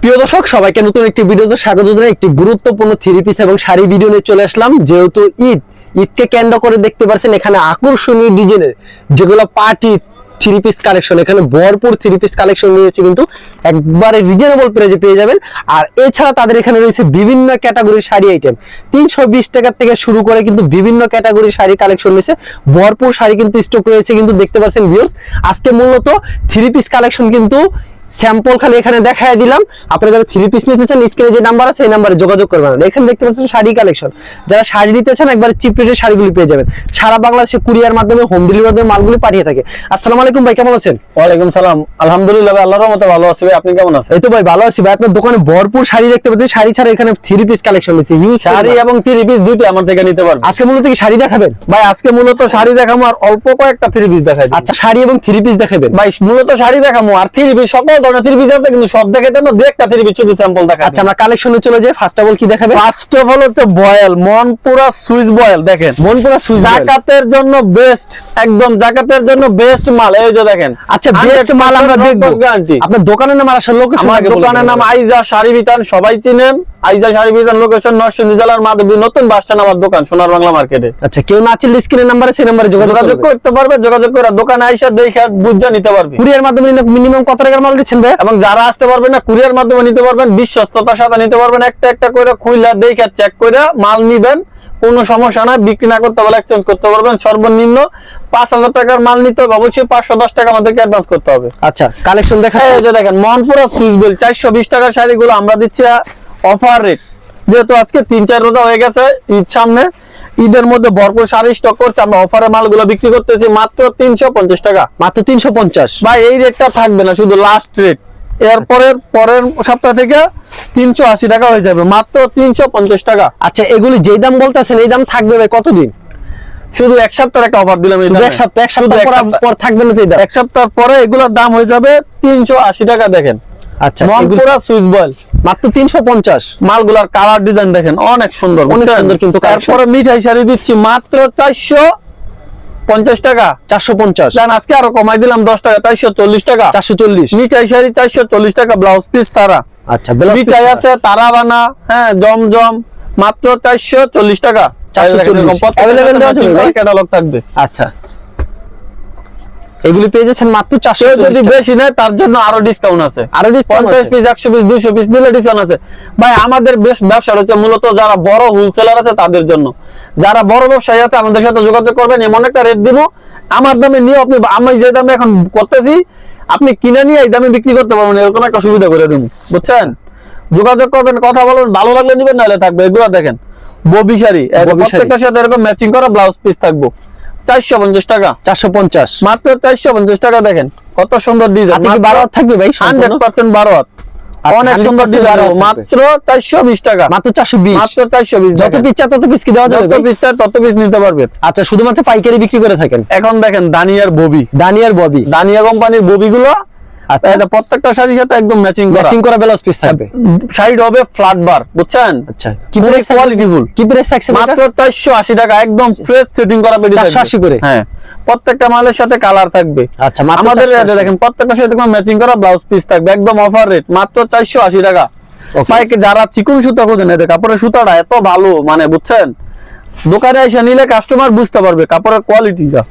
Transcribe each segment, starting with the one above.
প্রিয় দর্শক সবাইকে নতুন একটি ভিডিওতে স্বাগত জানাই। একটি গুরুত্বপূর্ণ থ্রি পিস এবং শাড়ি ভিডিও নিয়ে চলে আসলাম। যেহেতু ঈদকে কেন্দ্র করে দেখতে পাচ্ছেন এখানে আকর্ষণীয় ডিজাইনের যেগুলো পার্টি থ্রি পিস কালেকশন, এখানে ভরপুর থ্রি পিস কালেকশন রয়েছে, কিন্তু একবারে রিজনেবল প্রাইসে পেয়ে যাবেন। আর এছাড়া তাদের এখানে রয়েছে বিভিন্ন ক্যাটাগরির শাড়ি আইটেম, 320 টাকা থেকে শুরু করে কিন্তু বিভিন্ন ক্যাটাগরির শাড়ি কালেকশন রয়েছে। ভরপুর শাড়ি কিন্তু স্টক রয়েছে, কিন্তু দেখতে পাচ্ছেন ভিউয়ার্স আজকে মূলত থ্রি পিস কালেকশন কিন্তু স্যাম্পল খালি এখানে দেখায় দিলাম। আপনারা যারা থ্রি পিস নিতে চান স্ক্রিনে যে নাম্বার আছে এই নাম্বারে যোগাযোগ করবেন। এখানে দেখতে পাচ্ছেন শাড়ি কালেকশন, যারা শাড়ি নিতে চান একবার চিপ রেটে শাড়িগুলি পেয়ে যাবেন। সারা বাংলাদেশে কুরিয়ার মাধ্যমে হোম ডেলিভারির মাধ্যমে মালগুলি পাঠিয়ে থাকে। আসসালামু আলাইকুম ভাই, কেমন আছেন? ওয়ালাইকুম সালাম, আলহামদুলিল্লাহ ভাই, আল্লাহর রহমতে ভালো আছি ভাই, আপনি কেমন আছেন? এই তো ভাই ভালো আছি ভাই। আপনার দোকানে ভরপুর শাড়ি দেখতে পাচ্ছি, শাড়ি ছাড়া এখানে থ্রি পিস কালেকশন রয়েছে, হিউজ শাড়ি এবং থ্রি পিস দুটো আমার থেকে নিতে পারবেন। আজকে মূলত কি শাড়ি দেখাবেন ভাই আজকে মূলত শাড়ি দেখাবো আর অল্প কয়েকটা থ্রি পিস দেখাই দিব। আচ্ছা, শাড়ি এবং থ্রি পিস দেখাবেন ভাই মূলত শাড়ি দেখাবো আর থ্রি পিস, সকল ধরনের থ্রি পিস আছে, কিন্তু সব দেখাইতে না, দুই একটা থ্রি পিস শুধু স্যাম্পল দেখাই। আচ্ছা, আমরা কালেকশনে চলে যাই। ফার্স্ট অফ অল কি দেখাবেন? ফার্স্ট অফ অল হচ্ছে বয়েল, মনপুরা সুইস বয়েল। দেখেন মনপুরা সুইস জাকাতের জন্য বেস্ট, একদম জাকাতের জন্য বেস্ট মাল। এই যে দেখেন, আচ্ছা বেস্ট মাল আমরা দেখব। গ্যারান্টি। আপনার দোকানের নাম আর আসল লোকেশন? আমার দোকানের নাম আইজা শাড়ি বিতান, সবাই চিনেন। আইজা শাড়ি বিতান, লোকেশন নরসিংদী জেলার মাধবদী নতুন বাস স্ট্যান্ড, আমার দোকান সোনার বাংলা মার্কেটে। আচ্ছা, কেউ না চিনলে স্ক্রিনের নাম্বারে সেই নাম্বারে যোগাযোগ করতে পারবে, যোগাযোগ করে দোকানে আইসা দেখে বুঝে নিতে পারবে। কুরিয়ার মাধ্যমে মিনিমাম কত টাকার মাল দিচ্ছেন ভাই? এবং যারা আসতে পারবেন না কুরিয়ার মাধ্যমে নিতে পারবেন, বিশ্বস্ততার সাথে নিতে পারবেন। একটা একটা করে খুইলা দেখে চেক করে মাল নিবেন, কোনো সমস্যা না। বিক্রি না করতে পারলে এক্সচেঞ্জ করতে পারবেন। সর্বনিম্ন 5000 টাকার মাল নিতে হবে, অবশ্যই 510 টাকা আমাদেরকে অ্যাডভান্স করতে হবে। আচ্ছা, কালেকশন দেখা। এই যে দেখেন মনপুরা সুইস বেল, 420 টাকার শাড়িগুলো আমরা দিচ্ছি অফার রেট। যেহেতু আজকে 3-4 রোজা হয়ে গেছে, ঈদ সামনে, ঈদের মধ্যে ভরপুর শাড়ি স্টক করছে, আমরা অফারে মালগুলো বিক্রি করতেছি মাত্র 350 টাকা। মাত্র 350 ভাই এই রেটটা থাকবে না, শুধু লাস্ট রেট। পরের সপ্তাহ থেকে 380 টাকা হয়ে যাবে, মাত্র 350 টাকা। আচ্ছা, এগুলি যেই দাম বলতেছেন এই দাম থাকবে ভাই কতদিন? শুধু এক সপ্তাহের একটা অফার দিলাম। এক সপ্তাহ পর থাকবে না? এক সপ্তাহ পরে এগুলোর দাম হয়ে যাবে 380 টাকা। দেখেন আচ্ছা, মনপুরা সুইস বয়েল মাত্র 350। মালগুলার কালার ডিজাইন দেখেন অনেক সুন্দর, অনেক সুন্দর। কিন্তু তারপরে মিঠাই শাড়ি দিচ্ছি মাত্র 450 টাকা। 450 জান আজকে আরো কমাই দিলাম 10 টাকা, 440 টাকা। 440 মিঠাই শাড়ি 440 টাকা, ব্লাউজ পিস সারা। আচ্ছা, মিঠাই আছে তারাবানা, হ্যাঁ জমজম, মাত্র 440 টাকা। 440 अवेलेबल দেওয়া যাবে ভাই, ক্যাটালগ থাকবে। আচ্ছা, এগুলি পেয়ে যাচ্ছেন মাত্র 440। যদি বেশি নেয় তার জন্য আরো ডিসকাউন্ট আছে, আরো ডিসকাউন্ট 50 পিস 100 পিস 200 পিস নিলে ডিসকাউন্ট আছে। ভাই আমাদের বেশ ব্যবসা হচ্ছে মূলত যারা বড় হোলসেলার আছে তাদের জন্য। যারা বড় ব্যবসায়ী আছে আমাদের সাথে যোগাযোগ করবেন, এমন একটা রেট দিব আমার দামে নিয়ে আপনি, আমি যে দামে এখন করতেছি আপনি কিনে নিয়ে এই দামে বিক্রি করতে পারবেন, এরকম একটা সুবিধা করে দেব, বুঝছেন? যোগাযোগ করবেন, কথা বলবেন, ভালো লাগলে নিবেন, নাহলে থাকবে। এগুলো দেখেন ববি শাড়ি, প্রত্যেকটার সাথে এরকম ম্যাচিং করা ব্লাউজ পিস থাকবে, 450 টাকা। 450 মাত্র 450 টাকা। দেখেন কত সুন্দর ডিজাইন, 12 থাকবে ভাই, 100% 12 হাত, অনেক সুন্দর ডিজাইন, মাত্র 420 টাকা। মাত্র 420, মাত্র 420। যত পিস চাই তত পিস কি দেওয়া যাবে? যত পিস চাই তত পিস নিতে পারবেন। আচ্ছা, শুধুমাত্র পাইকারি বিক্রি করে থাকেন? এখন দেখেন দানিয়ার ববি, দানিয়ার ববি, দানিয়া কোম্পানির ববিগুলো। আচ্ছা, এটা প্রত্যেকটা শাড়ির সাথে একদম ম্যাচিং করা ব্লাউজ পিস থাকবে। সাইড হবে ফ্ল্যাট বার, বুঝছেন? আচ্ছা, কি প্রাইস কোয়ালিটিফুল, কি প্রাইস থাকছে? মাত্র 480 টাকা, একদম ফ্রেশ সেটিং করা পেডি থাকবে 480 করে। হ্যাঁ, প্রত্যেকটা মালের সাথে কালার থাকবে। আচ্ছা, মাত্র আমাদের দেখেন প্রত্যেকটা সাথে ম্যাচিং করা ব্লাউজ পিস থাকবে, একদম অফার রেট, মাত্র 480 টাকা। ভাই যারা চিকন সুতা খোঁজেন, এদের কাপড়ের সুতাটা এত ভালো, মানে বুঝছেন, দোকানে এসে নিলে কাস্টমার বুঝতে পারবে কাপড়ের কোয়ালিটিটা।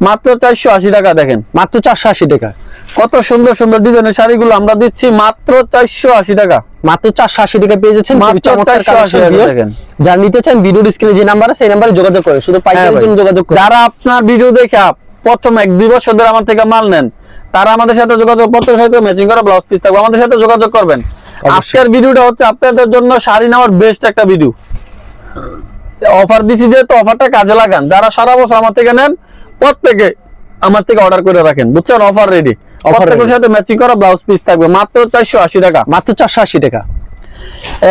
মাত্র 480 টাকা। দেখেন মাত্র 480 টাকা, কত সুন্দর সুন্দর ডিজাইনের শাড়িগুলো আমরা দিচ্ছি মাত্র 480 টাকা। মাত্র 480 টাকা পেয়ে যাচ্ছেন। মাত্র 480 টাকা। দেখেন যারা নিতে চান ভিডিওর স্ক্রিনে যে নাম্বার আছে সেই নাম্বারে যোগাযোগ করেন, শুধু পাইকারির জন্য যোগাযোগ করুন। যারা আপনার ভিডিও দেখে প্রথম 1-2 বছর ধরে আমার থেকে মাল নেন, তারা আমাদের সাথে যোগাযোগ, প্রত্যেকের সাথে ম্যাচিং করা ব্লাউজ পিস থাকবে, আমাদের সাথে যোগাযোগ করবেন। আজকের ভিডিওটা হচ্ছে আপনাদের জন্য শাড়ি নেওয়ার বেস্ট একটা ভিডিও। অফার দিছি যেহেতু অফারটা কাজে লাগান। যারা সারা বছর আমার থেকে নেন প্রত্যেকে আমার থেকে অর্ডার করে রাখেন, বুঝছেন? অফার রেডি, প্রত্যেকের সাথে ম্যাচিং করা ব্লাউজ পিস থাকবে, মাত্র 480 টাকা। মাত্র 480 টাকা।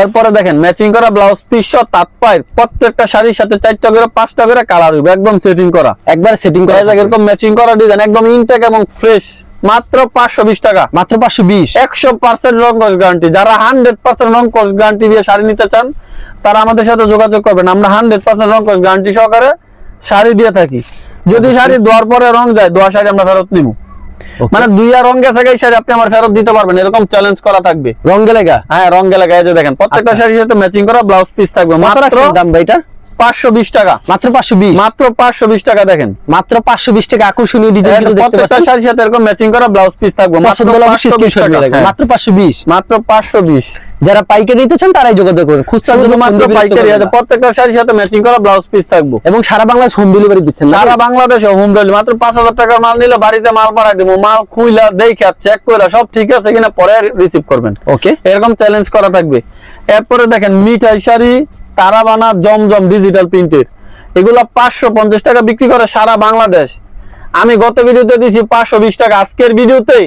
এরপরে দেখেন ম্যাচিং করা ব্লাউজ পিস সহ তাৎপায় প্রত্যেকটা শাড়ির সাথে 4টা করে 5টা করে কালার হইবে, একদম সেটিং করা, একবার সেটিং করা, এরকম ম্যাচিং করা ডিজাইন, একদম ইনটেক এবং ফ্রেশ, মাত্র 520 টাকা। মাত্র 520, 100% রং কস গ্যারান্টি। যারা 100% রং কস গ্যারান্টি দিয়ে শাড়ি নিতে চান তারা আমাদের সাথে যোগাযোগ করবেন। আমরা 100% রং কস গ্যারান্টি সহকারে শাড়ি দিয়ে থাকি। যদি শাড়ি ধোয়ার পরে রং যায়, ধোয়া শাড়ি আমরা ফেরত নিব। মানে দুইয়া রং গেছে এই শাড়ি আপনি আমার ফেরত দিতে পারবেন, এরকম চ্যালেঞ্জ করা থাকবে। রঙে লাগা? হ্যাঁ রঙে লাগা। এই যে দেখেন প্রত্যেকটা শাড়ির সাথে ম্যাচিং করা ব্লাউজ পিস থাকবে। মাত্র দাম ভাই এটা 520 টাকা। মাত্র 520? মাত্র 520 টাকা। দেখেন মাত্র 520 টাকা আকর্ষণীয় ডিজাইন কিন্তু দেখতে প্রত্যেকটা পাচ্ছেন। শাড়ির সাথে এরকম ম্যাচিং করা ব্লাউজ পিস থাকবে। মাত্র 520 টাকা। মাত্র 520? মাত্র 520। যারা পাইকারি নিতে চান তারাই যোগাযোগ করুন। খুচরা জন্য মাত্র পাইকারি আছে। প্রত্যেকটা শাড়ির সাথে ম্যাচিং করা ব্লাউজ পিস থাকবে এবং সারা বাংলাদেশ হোম ডেলিভারি দিচ্ছেন না? সারা বাংলাদেশে হোম ডেলিভারি। মাত্র 5000 টাকার মাল নিলে বাড়িতে মাল পাঠাই দেবো। মাল খুইলা দেখে চেক করে সব ঠিক আছে কিনা পরে রিসিভ করবেন। ওকে, এরকম চ্যালেঞ্জ করা থাকবে। এরপরে দেখেন মিঠাই শাড়ি তারাবানা জমজম ডিজিটাল প্রিন্টের, এগুলা 550 টাকা বিক্রি করে সারা বাংলাদেশ। আমি গত ভিডিওতে দিছি 520 টাকা। আজকের ভিডিওতে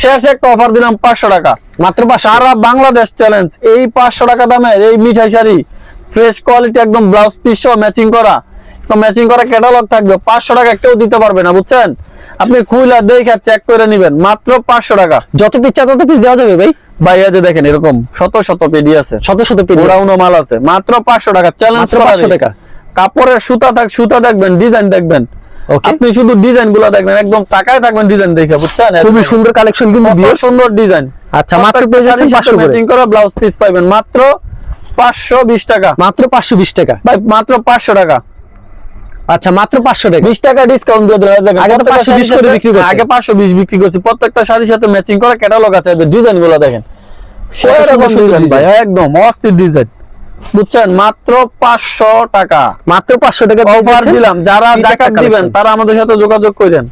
শেষ একটা অফার দিলাম 500 টাকা মাত্র। সারা বাংলাদেশ চ্যালেঞ্জ। এই 500 টাকা দামের এই মিঠাই শাড়ি ফ্রেশ কোয়ালিটি একদম ব্লাউজ পিস সহ ম্যাচিং করা, তো ম্যাচিং করা ক্যাটালগ থাকবে। 500 টাকা কেউ দিতে পারবে না, বুঝছেন? আপনি খুইলা দেখে চেক করে নেবেন। মাত্র 500 টাকা। যত পিস চাই তত পিস দেওয়া যাবে ভাই? ভাই এই যে দেখেন এরকম শত শত পেডি আছে, শত শত পেডি, ওরাউনো মাল আছে। মাত্র 500 টাকা চ্যালেঞ্জ। 500 টাকা। কাপড়ের সুতা দেখবেন, ডিজাইন দেখবেন। আপনি শুধু ডিজাইন গুলা দেখবেন, একদম টাকায় থাকবেন ডিজাইন দেখে, বুঝছেন? খুবই সুন্দর কালেকশন কিন্তু, সুন্দর ডিজাইন। আচ্ছা, মাত্র ম্যাচিং করা ব্লাউজ পিস পাবেন মাত্র 520 টাকা। মাত্র 520 টাকা ভাই মাত্র 500 টাকা। আচ্ছা, মাত্র 500 টাকা। 20 টাকা ডিসকাউন্ট দিয়ে দিলাম। আগে তো 520 করে বিক্রি করতেন। আগে 520 বিক্রি করছি। প্রত্যেকটা শাড়ির সাথে ম্যাচিং করা ক্যাটালগ আছে। ডিজাইন গুলো দেখেন, সেরকম ডিজাইন ভাই, একদম অস্থির ডিজাইন, বুঝছেন? মাত্র 500 টাকা। মাত্র 500 টাকা অফার দিলাম। যারা জাকাত দিবেন তারা আমাদের সাথে যোগাযোগ করেন।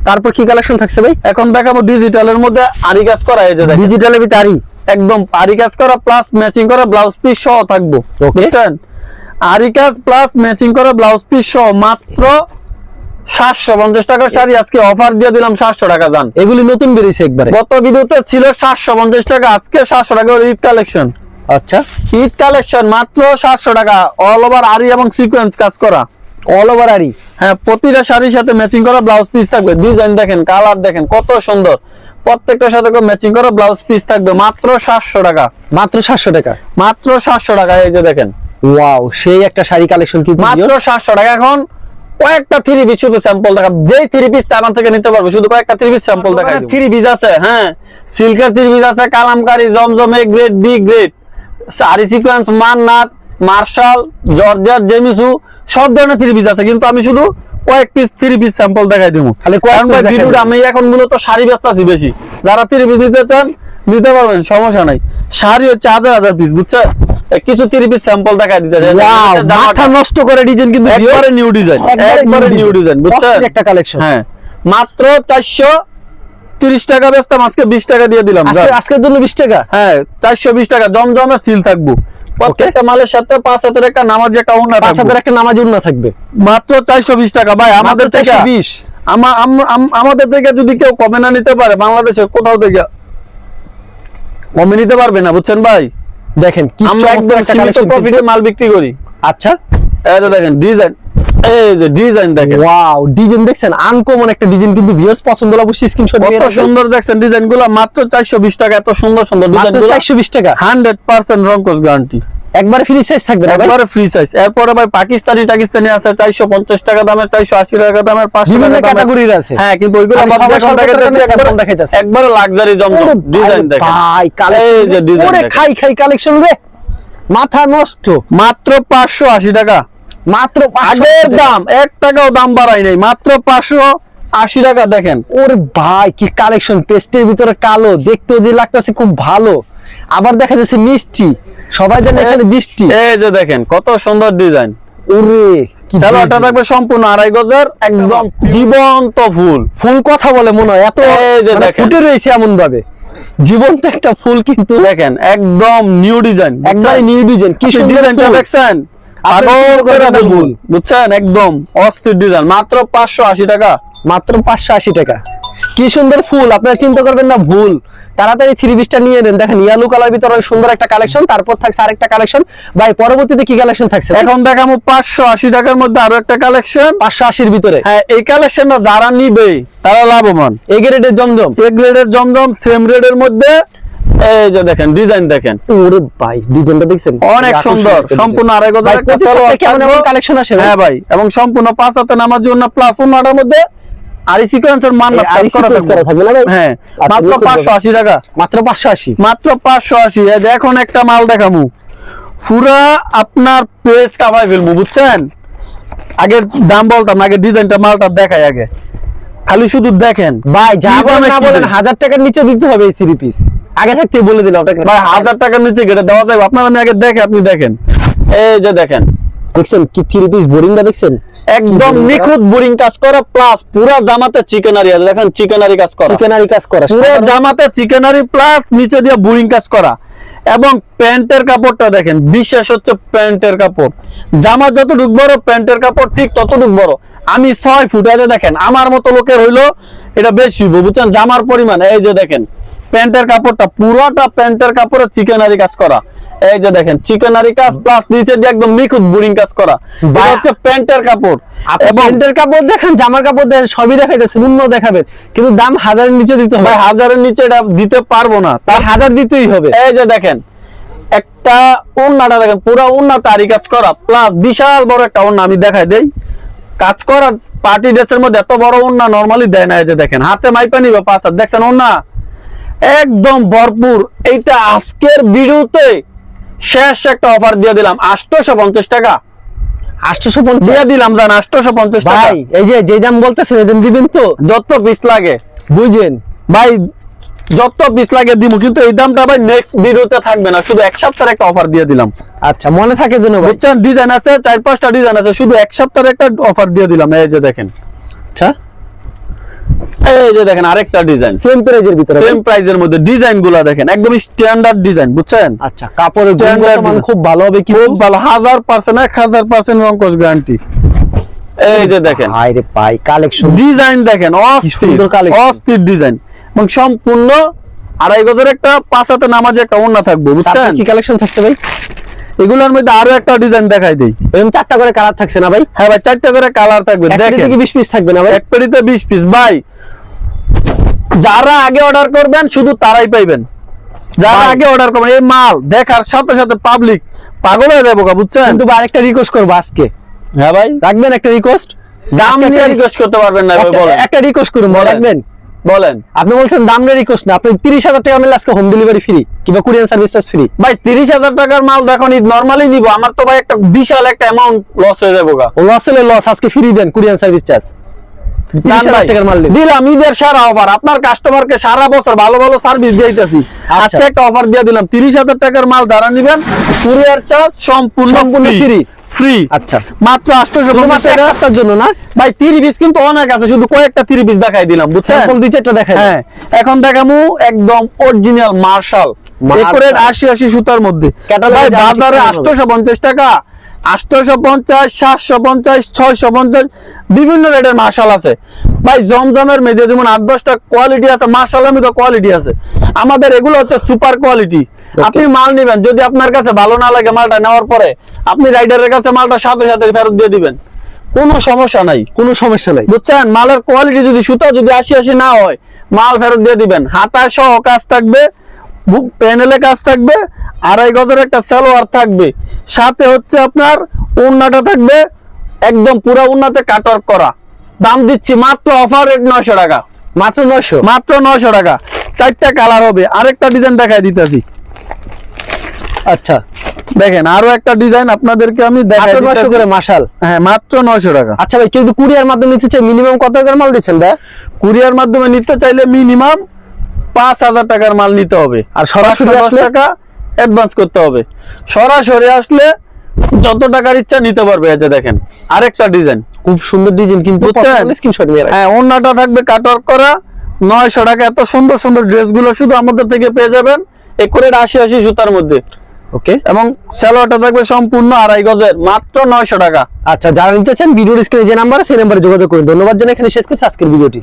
তারপর কি কালেকশন থাকছে ভাই? এখন দেখাবো ডিজিটালের মধ্যে আরি কাজ করা। এই যে দেখেন ডিজিটালের ভিতরে আরি, একদম আরি কাজ করা প্লাস ম্যাচিং করা ব্লাউজ পিস সহ থাকবো, বুঝছেন? আরি কাজ প্লাস ম্যাচিং করা ব্লাউজ পিস সহ মাত্র 750 টাকার শাড়ি আজকে অফার দিয়ে দিলাম 700 টাকা। জান এগুলি নতুন বেরিয়েছে একবারে। গত ভিডিওতে ছিল 750 টাকা, আজকে 700 টাকা ঈদ কালেকশন। আচ্ছা, ঈদ কালেকশন মাত্র 700 টাকা। অল ওভার আরি এবং সিকোয়েন্স কাজ করা, অল ওভার আরি। হ্যাঁ, প্রতিটা শাড়ির সাথে ম্যাচিং করা ব্লাউজ পিস থাকবে। ডিজাইন দেখেন, কালার দেখেন কত সুন্দর। প্রত্যেকটার সাথে ম্যাচিং করা ব্লাউজ পিস থাকবে মাত্র 700 টাকা। মাত্র 700 টাকা। মাত্র 700 টাকা। এই যে দেখেন, ওয়াও, সেই একটা শাড়ি কালেকশন কিন্তু মাত্র 700 টাকা। এখন কয়েকটা 3 পিস শুধু স্যাম্পল দেখাব। যেই 3 পিস আমার থেকে নিতে পারবে শুধু কয়েকটা 3 পিস স্যাম্পল দেখাই দেব। 3 পিস আছে, হ্যাঁ, সিল্কের 3 পিস আছে, কালামকারী, জমজম এ গ্রেড, বি গ্রেড, সারি সিকোয়েন্স, মান্নাত, মার্শাল, জর্জেট, জেমিসু, সব ধরনের 3 পিস আছে। কিন্তু আমি শুধু কয়েক পিস 3 পিস স্যাম্পল দেখাই দেবো। কারণ ভাই ভিডিওটা আমি এখন মূলত শাড়ি বেচতাছি বেশি। যারা 3 পিস নিতে চান নিতে পারবেন, সমস্যা নাই। শাড়ি হচ্ছে 1000 পিস, বুঝছেন? কিছু 3 পিস স্যাম্পল দেখাই দিতে চাই। ওয়াও, মাথা নষ্ট করে ডিজাইন কিন্তু একবারে নিউ ডিজাইন, একবারে নিউ ডিজাইন, বুঝছেন? একটা কালেকশন। হ্যাঁ, মাত্র 430 টাকা বেচতাম, আজকে 20 টাকা দিয়ে দিলাম। আজকের জন্য 20 টাকা। হ্যাঁ, 420 টাকা। জমজমে সিল থাকবো। প্রত্যেকটা মালের সাথে 5000 একটা নামাজ একটা ওন্না থাকবে। 5000 একটা নামাজ ওন্না থাকবে। মাত্র 420 টাকা। ভাই আমাদের থেকে 420, আমাদের থেকে যদি কেউ কমে না নিতে পারে, বাংলাদেশের কোথাও থেকে কমে নিতে পারবে না, বুঝছেন ভাই? দেখেন কি আমরা একদম সীমিত প্রফিটে মাল বিক্রি করি। আচ্ছা, এই যে দেখেন ডিজাইন, এই যে ডিজাইন দেখেন। ওয়াও, ডিজাইন দেখছেন, আনকমন একটা ডিজাইন কিন্তু ভিউয়ার্স পছন্দ হলে অবশ্যই স্ক্রিনশট নিয়ে কত রাখবেন। সুন্দর দেখছেন ডিজাইনগুলো। মাত্র 420 টাকা। এত সুন্দর সুন্দর ডিজাইনগুলো 420 টাকা। 100% রংকশ গ্যারান্টি। একবারে ফ্রি সাইজ থাকবে না ভাই? একবারে ফ্রি সাইজ। এরপরে ভাই পাকিস্তানি আছে 450 টাকা দামের, 480 টাকা দামের, 500 বিভিন্ন টাকা দামের ক্যাটাগরির আছে। হ্যাঁ, কিন্তু ওইগুলো আমি আমাদের এখন দেখাইতাছি। একবারে লাক্সারি জমজম ডিজাইন দেখেন। ভাই এই কালেকশন, যে ডিজাইন ওরে খাই কালেকশন রে, মাথা নষ্ট। মাত্র 580 টাকা। মাত্র আগের দাম 1 টাকাও দাম বাড়াই নাই। মাত্র 580 টাকা। দেখেন ওরে ভাই কি কালেকশন, পেস্টের ভিতরে কালো, দেখতেও যে লাগতেছে খুব ভালো, আবার দেখা যাচ্ছে মিষ্টি। সবাই জানে এখানে বৃষ্টি। এই যে দেখেন কত সুন্দর ডিজাইন। ওরে সালোয়ারটা থাকবে সম্পূর্ণ 2.5 গজের, একদম জীবন্ত ফুল। ফুল কথা বলে মনে হয়, এত এই যে দেখেন ফুটে রয়েছে এমন ভাবে, জীবন্ত একটা ফুল কিন্তু। দেখেন একদম নিউ ডিজাইন, একদম নিউ ডিজাইন। কি সুন্দর ডিজাইনটা দেখছেন, পাগল করে ফুল, বুঝছেন? একদম অস্থির ডিজাইন। মাত্র 580 টাকা। মাত্র 580 টাকা। কি সুন্দর ফুল, আপনারা চিন্তা করবেন না ভুল। তাড়াতাড়ি 3 পিসটা নিয়ে নেন। দেখেন ইয়েলো কালার ভিতরে অনেক সুন্দর একটা কালেকশন। তারপর থাকছে আরেকটা কালেকশন। ভাই পরবর্তীতে কি কালেকশন থাকছে? এখন দেখাবো 580 টাকার মধ্যে আরো একটা কালেকশন। 580 এর ভিতরে। হ্যাঁ, এই কালেকশনটা যারা নিবে তারা লাভবান। এ গ্রেডের জমজম, এ গ্রেডের জমজম সেম রেডের মধ্যে। এই যে দেখেন ডিজাইন দেখেন। ওরে ভাই ডিজাইনটা দেখছেন, অনেক সুন্দর। সম্পূর্ণ 2.5 গজের একটা সালোয়ার। কেমন এমন কালেকশন আসে? হ্যাঁ ভাই, এবং সম্পূর্ণ 5 হাতে নামার জন্য প্লাস ওন্নাটার মধ্যে আরি সিকোয়েন্সের মান না আরি সিকোয়েন্স করা থাকবে না ভাই? হ্যাঁ, আচ্ছা, মাত্র লক্ষ্য করবেন। 580 টাকা, মাত্র 580। মাত্র 580। এই যে এখন একটা মাল দেখামু, পুরা আপনার পেজ কাভার ফেলবো, বুঝছেন? আগের দাম বলতাম না, আগে ডিজাইনটা মালটা দেখাই আগে, খালি শুধু দেখেন ভাই যা কি বলেন দামে না কি বলেন দেয়? 1000 টাকার নিচে দিতে হবে এই 3 পিস, আগে থাকতে বলে দিলাম ওটা। ভাই 1000 টাকার নিচে গেটে দেওয়া যাবে আপনার? আমি আগে দেখে আপনি দেখেন, এই যে দেখেন দেখছেন কি 3 পিস বোরিংটা দেখছেন, একদম নিখুঁত বোরিং কাজ করা, প্লাস পুরো জামাতে চিকেনারি আছে, দেখেন চিকেনারি কাজ করা, চিকেনারি কাজ করা পুরো জামাতে চিকেনারি প্লাস নিচে দিয়ে বোরিং কাজ করা। এবং প্যান্টের কাপড়টা দেখেন, বিশেষ হচ্ছে প্যান্টের কাপড়, জামা যতটুক বড় প্যান্টের কাপড় ঠিক ততটুক বড়। আমি 6 ফুট, এই যে দেখেন আমার মতো লোকের হইলো এটা বেশি, বুঝছেন জামার পরিমাণ। এই যে দেখেন প্যান্টের কাপড়টা, পুরোটা প্যান্টের কাপড়ে চিকেনারি কাজ করা, এই যে দেখেন চিকেনারি কাজ প্লাস নিচে দিয়ে একদম নিখুঁত বোরিং কাজ করা। এটা হচ্ছে প্যান্টের কাপড়। এবং প্যান্টের কাপড় দেখেন, জামার কাপড় দেখেন, সবই দেখাইতেছে, অন্য দেখাবেন, কিন্তু দাম 1000 এর নিচে দিতে হবে। ভাই 1000 এর নিচে এটা দিতে পারবো না, তার 1000 দিতেই হবে। এই যে দেখেন একটা ওড়নাটা দেখেন, পুরো ওড়না তারি কাজ করা, প্লাস বিশাল বড় একটা ওড়না, আমি দেখাই দেই কাজ করা। পার্টি ড্রেসের মধ্যে এত বড় ওড়না নরমালি দেয় না। এই যে দেখেন হাতে মাইপা নিবে 5 হাত, দেখছেন ওড়না একদম ভরপুর। এইটা আজকের ভিডিওতে শেষ একটা অফার দিয়ে দিলাম 850 টাকা, 850 দিয়ে দিলাম জান 850 টাকা। ভাই এই যে দাম বলতেছেন এই দাম দিবেন তো? যত পিস লাগে বুঝেন ভাই, যত পিস লাগে দিমু, কিন্তু এই দামটা ভাই নেক্সট ভিডিওতে থাকবে না, শুধু এক সপ্তাহের একটা অফার দিয়ে দিলাম। আচ্ছা মনে থাকে যেন ভাই। বুঝছেন ডিজাইন আছে 4-5টা ডিজাইন আছে, শুধু এক সপ্তাহের একটা অফার দিয়ে দিলাম। এই যে দেখেন, আচ্ছা এই যে দেখেন আরেকটা ডিজাইন সেম প্রাইজের ভিতরে, সেম প্রাইজের মধ্যে, ডিজাইন গুলা দেখেন একদম স্ট্যান্ডার্ড ডিজাইন, বুঝছেন? আচ্ছা কাপড়ের Standard গুণগত মান design। খুব ভালো হবে কি? খুব ভালো, 1000% 1000% রংকশ গ্যারান্টি। এই যে দেখেন হাই রে ভাই কালেকশন, ডিজাইন দেখেন, অস্থির সুন্দর collection। অস্থির ডিজাইন, এবং সম্পূর্ণ 2.5 গজের একটা 5 হাতে নামাজে একটা ওড়না থাকবে, বুঝছেন? কি কালেকশন থাকছে ভাই? এগুলোর মধ্যে আরো একটা ডিজাইন দেখাই দেই। এরকম 4টা করে কালার থাকছে না ভাই? হ্যাঁ ভাই 4টা করে কালার থাকবে, এক পেটি দেখেন থেকে 20 পিস থাকবে না ভাই? এক পেটিতে 20 পিস। ভাই যারা আগে অর্ডার করবেন শুধু তারাই পাইবেন, যারা ভাই। আগে অর্ডার করবেন। এই মাল দেখার সাথে সাথে পাবলিক পাগল হয়ে যাবো, বুঝছেন? কিন্তু ভাই আরেকটা রিকোয়েস্ট করব আজকে, হ্যাঁ ভাই, রাখবেন একটা রিকোয়েস্ট? দাম নিয়ে রিকোয়েস্ট করতে পারবেন না ভাই, বলেন একটা রিকোয়েস্ট করুন, বলেন। রাখবেন? বলেন আপনি বলছেন দাম নিয়ে রিকোয়েস্ট না, আপনি 30,000 টাকা মিলে আজকে হোম ডেলিভারি ফ্রি কিংবা কুরিয়ার সার্ভিস ফ্রি। ভাই 30,000 টাকার মাল দেখুন নরমালি নিব, আমার তো ভাই একটা বিশাল একটা অ্যামাউন্ট লস হয়ে যাবো গা। লস হলে লস, আজকে ফ্রি দেন কুরিয়ার সার্ভিস চার্জ। 30,000 টাকার মাল নেবেন। দিলাম ঈদের সারা অফার, আপনার কাস্টমারকে সারা বছর ভালো ভালো সার্ভিস দিয়েছি, আজকে একটা অফার দিয়ে দিলাম 30,000 টাকার মাল যারা নিবেন কুরিয়ার চার্জ সম্পূর্ণ ফ্রি ফ্রি। আচ্ছা মাত্র 850 টাকা একটার জন্য না ভাই, 30 পিস কিন্তু অনেক আছে, শুধু কয়েকটা 30 পিস দেখাই দিলাম, বুঝছেন? স্যাম্পল 2-4টা দেখাই। হ্যাঁ এখন দেখামু একদম অরিজিনাল মার্শাল একুরেট 80 সুতার মধ্যে। Catalog ভাই যা বাজারে কিছু 850 টাকা, 850, 750, 650 বিভিন্ন রেটের মার্শাল আছে। ভাই জমজমের মেঝে যেমন 8-10টা কোয়ালিটি আছে, মার্শালের মধ্যে কোয়ালিটি আছে। আমাদের এগুলো হচ্ছে সুপার কোয়ালিটি। আপনি মাল নেবেন, যদি আপনার কাছে ভালো না লাগে মালটা নেওয়ার পরে আপনি রাইডারের কাছে মালটা সাথে সাথে ফেরত দিয়ে দিবেন, কোনো সমস্যা নাই, কোনো সমস্যা নাই। বুঝছেন? মালের কোয়ালিটি যদি সুতা যদি 80 না হয় মাল ফেরত দিয়ে দিবেন। হাতায় সহ কাজ থাকবে, বুক প্যানেলে কাজ থাকবে, 2.5 গজের একটা সালোয়ার থাকবে, সাথে হচ্ছে আপনার ওড়নাটা থাকবে একদম পুরো ওড়নাতে কাটওয়ার্ক করা। দাম দিচ্ছি মাত্র অফার রেট 900 টাকা, মাত্র 900, মাত্র 900 টাকা। 4টা কালার হবে, আরেকটা ডিজাইন দেখাই দিতেছি। আচ্ছা দেখেন আরো একটা ডিজাইন আপনাদেরকে আমি দেখাই মাত্র 900 দিতেছি। করে মাশাল। হ্যাঁ মাত্র 900 টাকা। আচ্ছা ভাই কেউ যদি কুরিয়ার মাধ্যমে নিতে চায় মিনিমাম কত টাকার মাল দিচ্ছেন ভাই? কুরিয়ার মাধ্যমে নিতে চাইলে মিনিমাম 5,000 টাকার মাল নিতে হবে, আর সরাসরি 510 আসলে? টাকা অ্যাডভান্স করতে হবে। সরাসরি আসলে যত টাকার ইচ্ছা নিতে পারবে। এই যে দেখেন আরেকটা ডিজাইন, খুব সুন্দর ডিজাইন, কিন্তু বুঝছেন? স্ক্রিনশট নিয়ে রাখেন। হ্যাঁ ওড়নাটা থাকবে কাটওয়ার্ক করা, 900 টাকা। এত সুন্দর সুন্দর ড্রেসগুলো শুধু আমাদের থেকে পেয়ে যাবেন একুরেট 80 সুতার মধ্যে, ওকে। এবং সালোয়ারটা থাকবে সম্পূর্ণ 2.5 গজের, মাত্র 900 টাকা। আচ্ছা যারা নিতে চান ভিডিওর স্ক্রিনে যে নাম্বার আছে সেই নাম্বারে যোগাযোগ করুন। ধন্যবাদ জানাই, এখানে শেষ করছি আজকের ভিডিওটি।